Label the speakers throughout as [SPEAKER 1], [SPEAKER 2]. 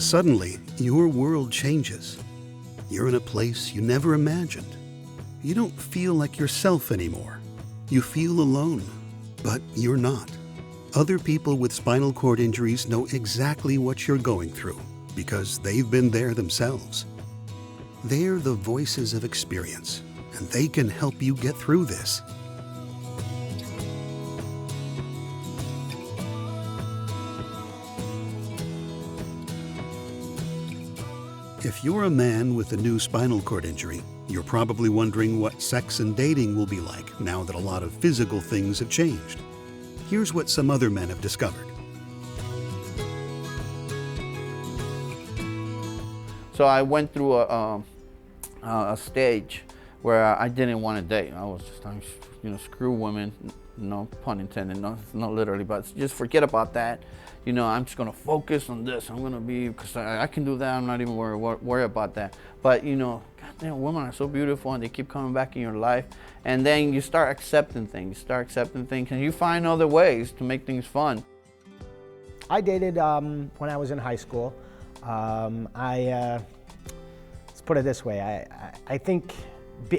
[SPEAKER 1] Suddenly, your world changes. You're in a place you never imagined. You don't feel like yourself anymore. You feel alone, but you're not. Other people with spinal cord injuries know exactly what you're going through because they've been there themselves. They're the voices of experience, and they can help you get through this. If you're a man with a new spinal cord injury, you're probably wondering what sex and dating will be like now that a lot of physical things have changed. Here's what some other men have discovered.
[SPEAKER 2] So I went through a stage where I didn't want to date. I was just, screw women, no pun intended, no literally, but just forget about that. I'm just gonna focus on this. I'm gonna be, because I can do that. I'm not even worried about that. But goddamn, women are so beautiful, and they keep coming back in your life. And then you start accepting things. And you find other ways to make things fun.
[SPEAKER 3] I dated when I was in high school. Let's put it this way. I think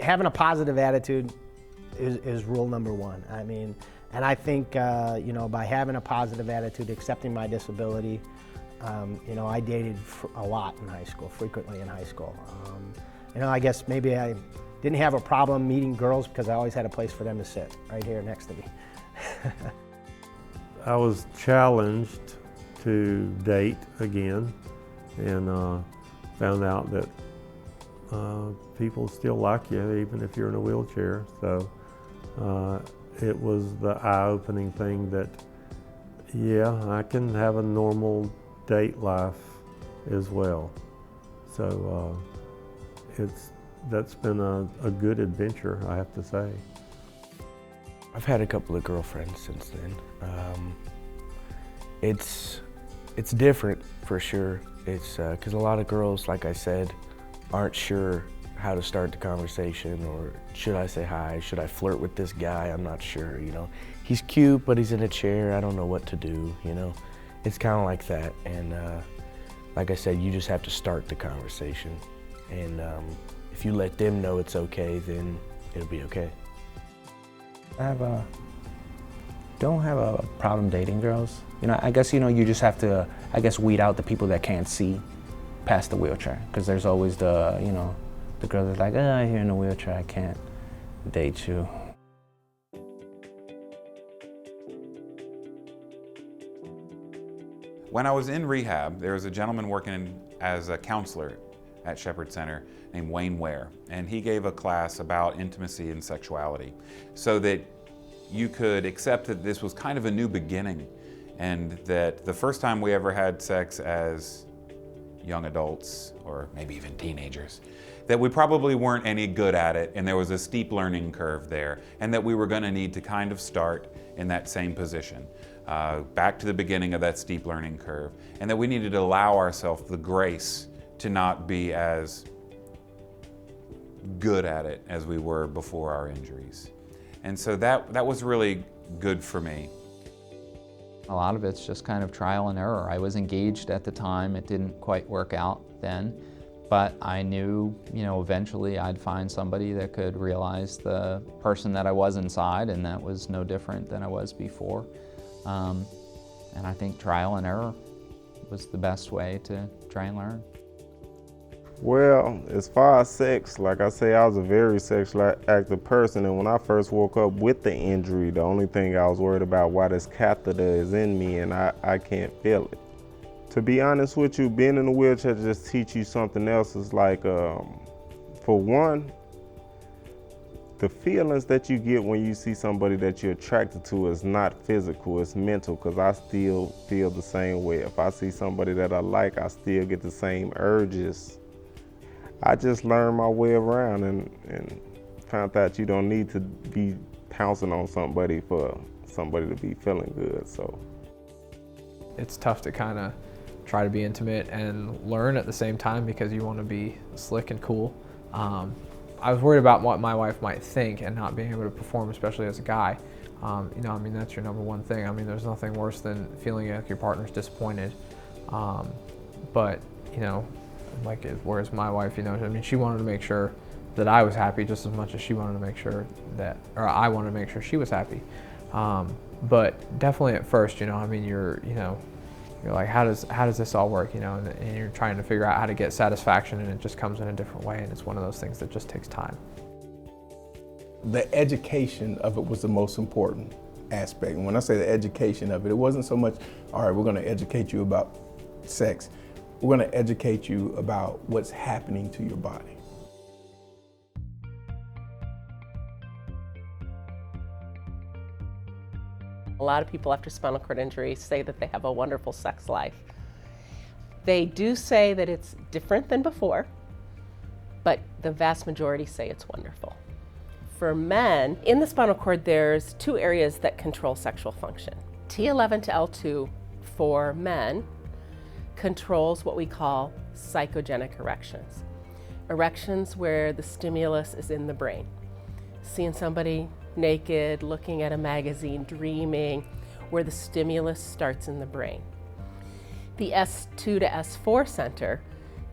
[SPEAKER 3] having a positive attitude is rule number one. And I think, by having a positive attitude, accepting my disability, I dated a lot in high school, frequently in high school. I guess maybe I didn't have a problem meeting girls because I always had a place for them to sit right here next to me.
[SPEAKER 4] I was challenged to date again and found out that people still like you even if you're in a wheelchair. So it was the eye-opening thing that, yeah, I can have a normal date life as well. So that's been a good adventure, I have to say.
[SPEAKER 5] I've had a couple of girlfriends since then. It's different for sure. It's because a lot of girls, like I said, aren't sure how to start the conversation, or should I say hi? Should I flirt with this guy? I'm not sure, He's cute, but he's in a chair. I don't know what to do, It's kind of like that. And like I said, you just have to start the conversation. And if you let them know it's okay, then it'll be okay.
[SPEAKER 6] Don't have a problem dating girls. I guess, you just have to, weed out the people that can't see past the wheelchair. Because there's always the girl that's like, oh, you're in a wheelchair, I can't date you.
[SPEAKER 7] When I was in rehab, there was a gentleman working as a counselor at Shepherd Center named Wayne Ware, and he gave a class about intimacy and sexuality so that you could accept that this was kind of a new beginning, and that the first time we ever had sex as young adults, or maybe even teenagers, that we probably weren't any good at it, and there was a steep learning curve there, and that we were going to need to kind of start in that same position, back to the beginning of that steep learning curve, and that we needed to allow ourselves the grace to not be as good at it as we were before our injuries. And so that was really good for me.
[SPEAKER 8] A lot of it's just kind of trial and error. I was engaged at the time. It didn't quite work out then, but I knew, eventually I'd find somebody that could realize the person that I was inside, and that was no different than I was before. And I think trial and error was the best way to try and learn.
[SPEAKER 9] Well, as far as sex, like I say, I was a very sexually active person, and when I first woke up with the injury, the only thing I was worried about why this catheter is in me and I can't feel it. To be honest with you, being in a wheelchair just teach you something else. It's like, for one, the feelings that you get when you see somebody that you're attracted to is not physical, it's mental, because I still feel the same way. If I see somebody that I like, I still get the same urges. I just learned my way around and found out you don't need to be pouncing on somebody for somebody to be feeling good. So
[SPEAKER 10] it's tough to kind of try to be intimate and learn at the same time because you want to be slick and cool. I was worried about what my wife might think and not being able to perform, especially as a guy. That's your number one thing. There's nothing worse than feeling like your partner's disappointed. But you know, like, whereas my wife, you know, I mean, she wanted to make sure that I was happy just as much as she wanted to make sure that, or I wanted to make sure she was happy. But definitely at first, you know, I mean, you're like, how does this all work, you know, and you're trying to figure out how to get satisfaction, and it just comes in a different way, and it's one of those things that just takes time.
[SPEAKER 11] The education of it was the most important aspect. And when I say the education of it, it wasn't so much, all right, we're going to educate you about sex. We're going to educate you about what's happening to your body.
[SPEAKER 12] A lot of people after spinal cord injury say that they have a wonderful sex life. They do say that it's different than before, but the vast majority say it's wonderful. For men, in the spinal cord, there's two areas that control sexual function. T11 to L2 for men controls what we call psychogenic erections. Erections where the stimulus is in the brain. Seeing somebody naked, looking at a magazine, dreaming, where the stimulus starts in the brain. The S2 to S4 center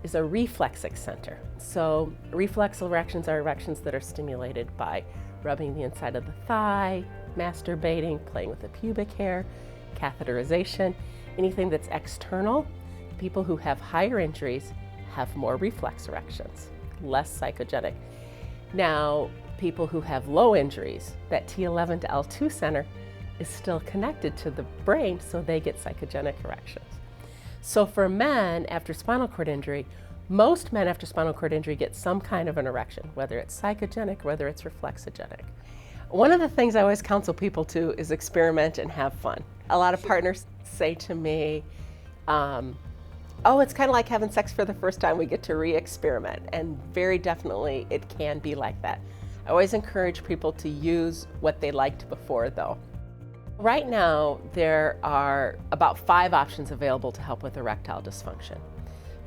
[SPEAKER 12] is a reflexic center. So reflex erections are erections that are stimulated by rubbing the inside of the thigh, masturbating, playing with the pubic hair, catheterization, anything that's external. People who have higher injuries have more reflex erections, less psychogenic. Now, people who have low injuries, that T11 to L2 center is still connected to the brain, so they get psychogenic erections. So for men after spinal cord injury, most men after spinal cord injury get some kind of an erection, whether it's psychogenic, whether it's reflexogenic. One of the things I always counsel people to is experiment and have fun. A lot of partners say to me, oh, it's kind of like having sex for the first time, we get to re-experiment, and very definitely it can be like that. I always encourage people to use what they liked before, though. Right now, there are about 5 options available to help with erectile dysfunction.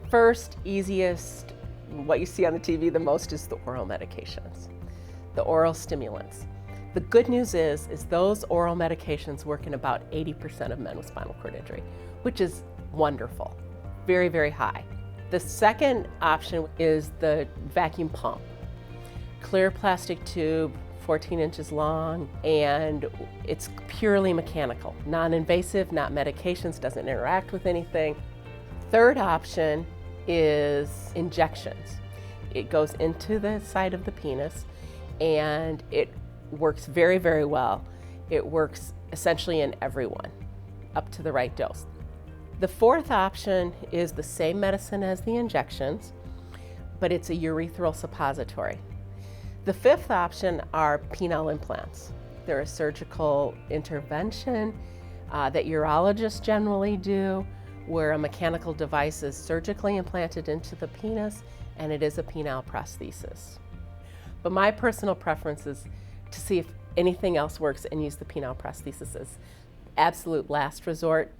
[SPEAKER 12] First, easiest, what you see on the TV the most is the oral medications, the oral stimulants. The good news is those oral medications work in about 80% of men with spinal cord injury, which is wonderful, very, very high. The second option is the vacuum pump. Clear plastic tube, 14 inches long, and it's purely mechanical, non-invasive, not medications, doesn't interact with anything. Third option is injections. It goes into the side of the penis, and it works very, very well. It works essentially in everyone, up to the right dose. The fourth option is the same medicine as the injections, but it's a urethral suppository. The fifth option are penile implants. They're a surgical intervention that urologists generally do, where a mechanical device is surgically implanted into the penis, and it is a penile prosthesis. But my personal preference is to see if anything else works and use the penile prosthesis as absolute last resort.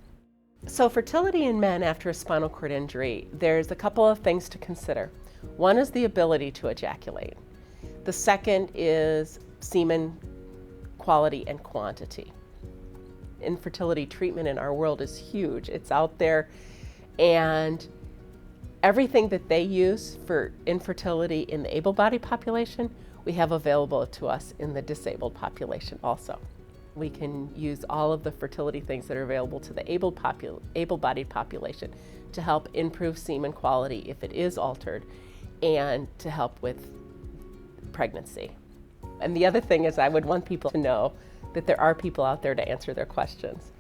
[SPEAKER 12] So fertility in men after a spinal cord injury, there's a couple of things to consider. One is the ability to ejaculate. The second is semen quality and quantity. Infertility treatment in our world is huge. It's out there, and everything that they use for infertility in the able-bodied population, we have available to us in the disabled population also. We can use all of the fertility things that are available to the able-bodied population to help improve semen quality if it is altered, and to help with pregnancy. And the other thing is, I would want people to know that there are people out there to answer their questions,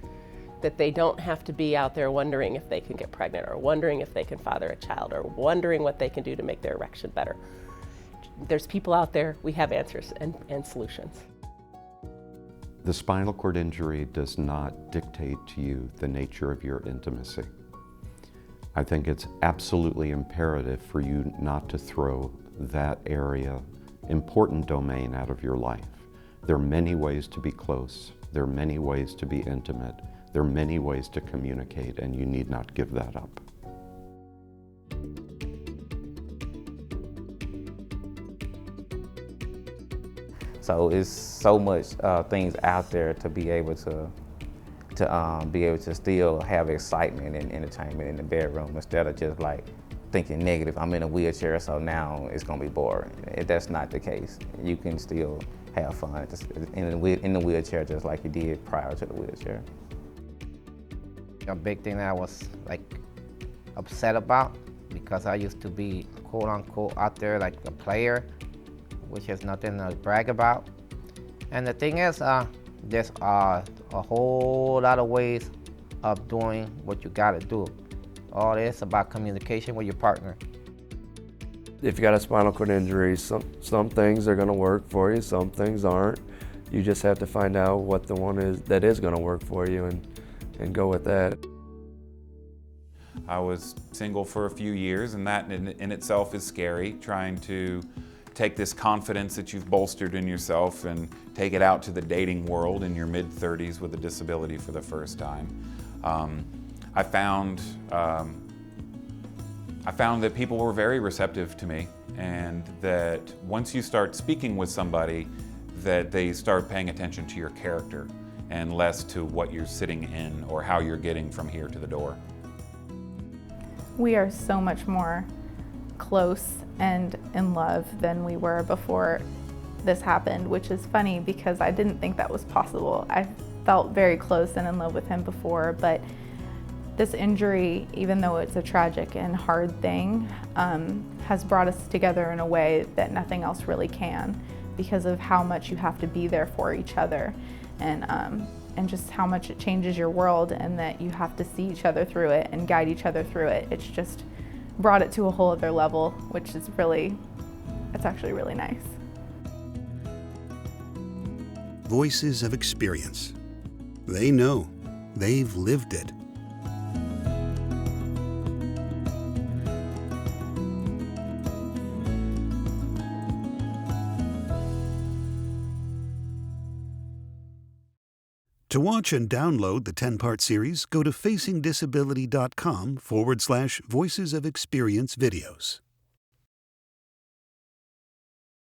[SPEAKER 12] that they don't have to be out there wondering if they can get pregnant, or wondering if they can father a child, or wondering what they can do to make their erection better. There's people out there, we have answers and solutions.
[SPEAKER 13] The spinal cord injury does not dictate to you the nature of your intimacy. I think it's absolutely imperative for you not to throw that area, important domain, out of your life. There are many ways to be close. There are many ways to be intimate. There are many ways to communicate, and you need not give that up.
[SPEAKER 14] So it's so much things out there to be able to still have excitement and entertainment in the bedroom, instead of just like thinking negative. I'm in a wheelchair, so now it's gonna be boring. That's not the case. You can still have fun in the wheelchair just like you did prior to the wheelchair.
[SPEAKER 15] A big thing that I was like upset about, because I used to be quote unquote out there like a player, which is nothing to brag about. And the thing is, there's a whole lot of ways of doing what you gotta do. All this about communication with your partner.
[SPEAKER 5] If you got a spinal cord injury, some things are gonna work for you, some things aren't. You just have to find out what the one is that is gonna work for you and go with that.
[SPEAKER 7] I was single for a few years, and that in itself is scary, trying to take this confidence that you've bolstered in yourself and take it out to the dating world in your mid-30s with a disability for the first time. I found that people were very receptive to me, and that once you start speaking with somebody, that they start paying attention to your character and less to what you're sitting in or how you're getting from here to the door.
[SPEAKER 16] We are so much more close and in love than we were before this happened, which is funny because I didn't think that was possible. I felt very close and in love with him before, but this injury, even though it's a tragic and hard thing, has brought us together in a way that nothing else really can, because of how much you have to be there for each other, and just how much it changes your world, and that you have to see each other through it and guide each other through it. It's just brought it to a whole other level, which is it's actually really nice.
[SPEAKER 1] Voices of experience. They know. They've lived it. To watch and download the 10-part series, go to facingdisability.com/Voices of Experience videos.